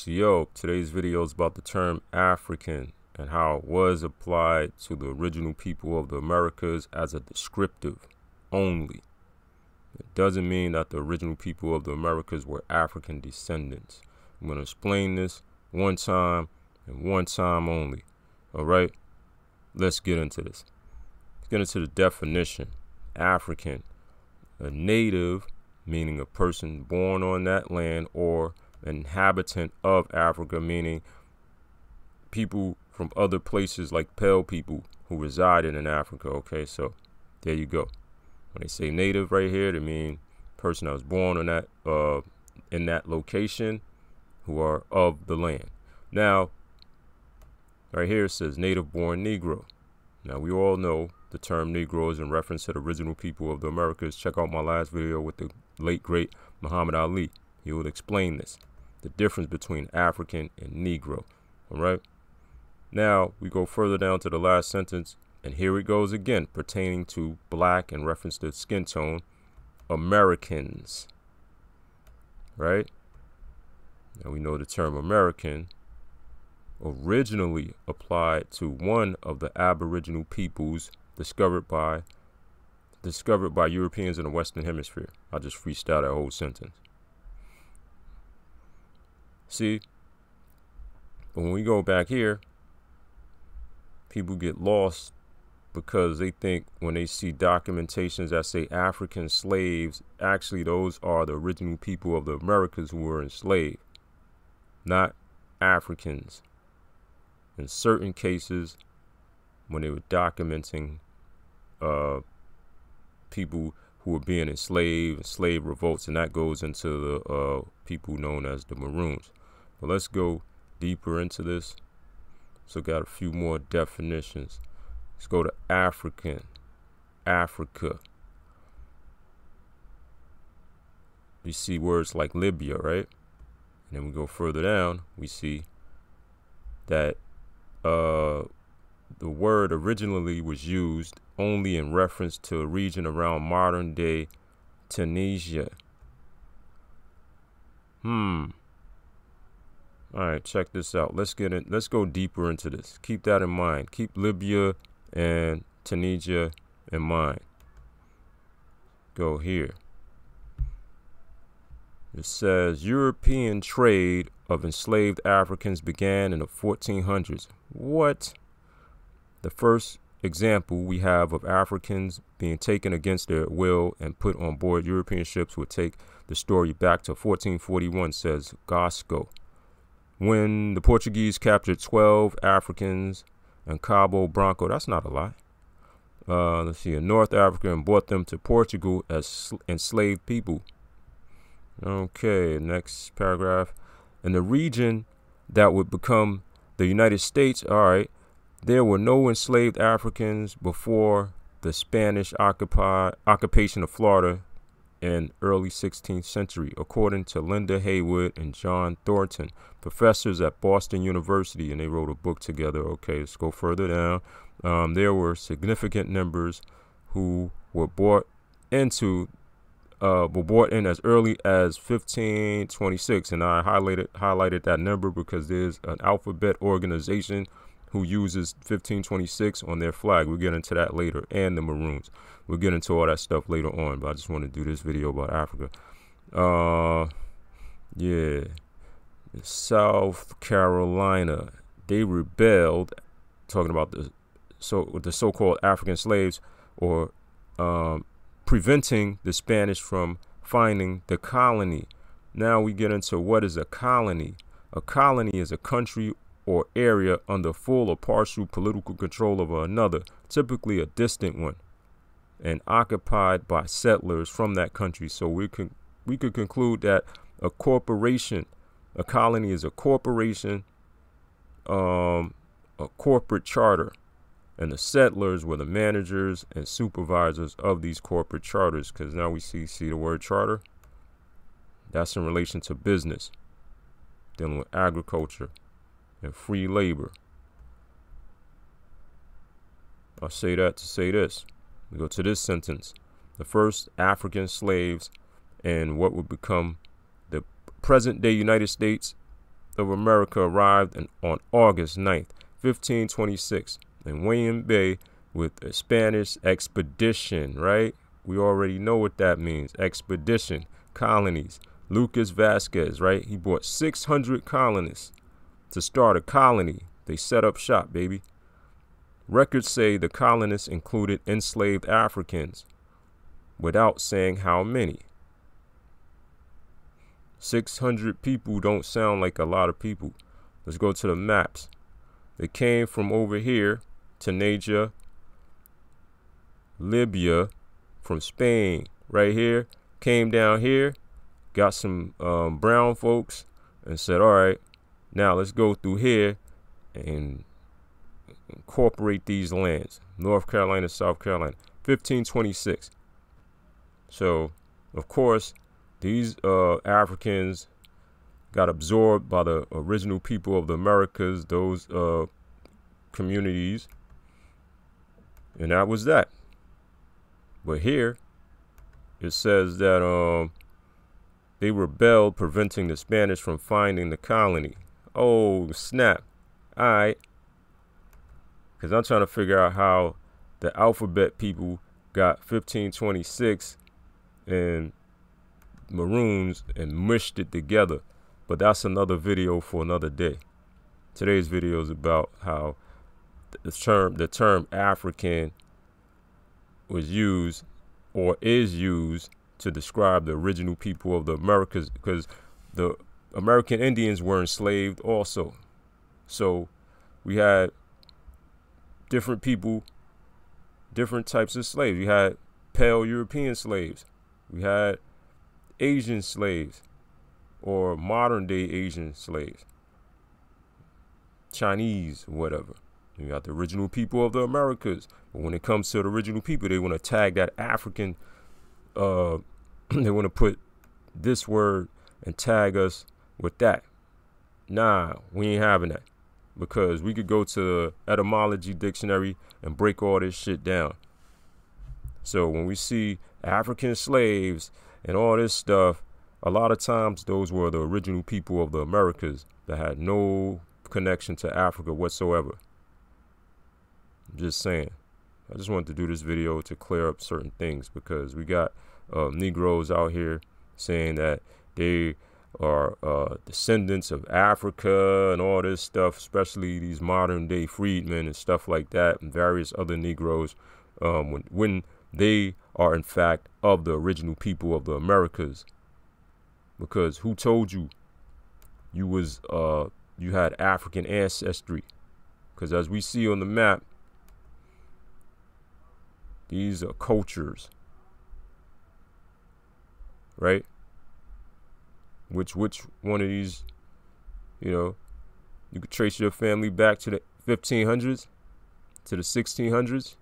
Yo, today's video is about the term African and how it was applied to the original people of the Americas as a descriptive only. It doesn't mean that the original people of the Americas were African descendants. I'm going to explain this one time and one time only. All right, let's get into this. Let's get into the definition. African, a native, meaning a person born on that land, or inhabitant of Africa, meaning people from other places like pale people who resided in Africa. Okay, so there you go. When they say native right here, they mean person that was born on that in that location, who are of the land. Now, right here it says native born Negro. Now we all know the term Negro is in reference to the original people of the Americas. Check out my last video with the late great Muhammad Ali. He will explain this, the difference between African and Negro. All right. Now we go further down to the last sentence, and here it goes again, pertaining to black in reference to skin tone, Americans. Right. Now we know the term American originally applied to one of the Aboriginal peoples discovered by Europeans in the Western Hemisphere. I just freestyled that whole sentence. See, but when we go back here, people get lost because they think when they see documentations that say African slaves, actually those are the original people of the Americas who were enslaved, not Africans. In certain cases, when they were documenting people who were being enslaved, slave revolts, and that goes into the people known as the Maroons. But let's go deeper into this. So got a few more definitions. Let's go to African, Africa. We see words like Libya, right? And then we go further down, we see that the word originally was used only in reference to a region around modern day Tunisia. All right, check this out. Let's go deeper into this. Keep that in mind. Keep Libya and Tunisia in mind. Go here. It says European trade of enslaved Africans began in the 1400s. What? The first example we have of Africans being taken against their will and put on board European ships would take the story back to 1441, says Gasco. When the Portuguese captured 12 Africans in Cabo Branco, that's not a lie. Let's see, in North Africa, and brought them to Portugal as enslaved people. Okay, next paragraph. In the region that would become the United States, all right, there were no enslaved Africans before the Spanish occupation of Florida in early 16th century, according to Linda Haywood and John Thornton, professors at Boston University, and they wrote a book together. Okay, let's go further down. There were significant numbers who were brought in as early as 1526, and I highlighted that number because there's an alphabet organization who uses 1526 on their flag. We'll get into that later, and the Maroons. We'll get into all that stuff later on, but I just want to do this video about Africa. Yeah, South Carolina, they rebelled, talking about the so-called African slaves, or preventing the Spanish from finding the colony. Now we get into what is a colony. A colony is a country or area under full or partial political control of another, typically a distant one, and occupied by settlers from that country. So we could conclude that a corporation, a colony is a corporation, a corporate charter, and the settlers were the managers and supervisors of these corporate charters. Because now we see the word charter. That's in relation to business, dealing with agriculture and free labor. I'll say that to say this. We go to this sentence. The first African slaves in what would become the present-day United States of America arrived on August 9th, 1526, in Wayne Bay with a Spanish expedition, right? We already know what that means. Expedition, colonies. Lucas Vasquez, right? He brought 600 colonists to start a colony. They set up shop, baby. Records say the colonists included enslaved Africans, without saying how many. 600 people don't sound like a lot of people. Let's go to the maps. They came from over here, Tunisia, Libya, from Spain, right here, came down here, got some brown folks, and said, all right, now let's go through here and incorporate these lands. North Carolina, South Carolina, 1526. So, of course, these Africans got absorbed by the original people of the Americas, those communities, and that was that. But here, it says that they rebelled, preventing the Spanish from finding the colony. Oh, snap. All right. Because I'm trying to figure out how the alphabet people got 1526 and maroons and mushed it together. But that's another video for another day. Today's video is about how the term African was used or is used to describe the original people of the Americas, because the American Indians were enslaved also. So we had different people, different types of slaves. We had pale European slaves. We had Asian slaves, or modern day Asian slaves, Chinese, whatever. You got the original people of the Americas. But when it comes to the original people, they want to tag that African, they want to put this word and tag us with that. Nah, we ain't having that. Because we could go to the Etymology dictionary and break all this shit down. So when we see African slaves and all this stuff, a lot of times those were the original people of the Americas that had no connection to Africa whatsoever. I'm just saying. I just wanted to do this video to clear up certain things, because we got Negroes out here saying that they are descendants of Africa and all this stuff, especially these modern day freedmen and stuff like that, and various other Negroes, when they are in fact of the original people of the Americas. Because who told you you was you had African ancestry? Because as we see on the map, these are cultures, right? Which one of these, you could trace your family back to the 1500s, to the 1600s.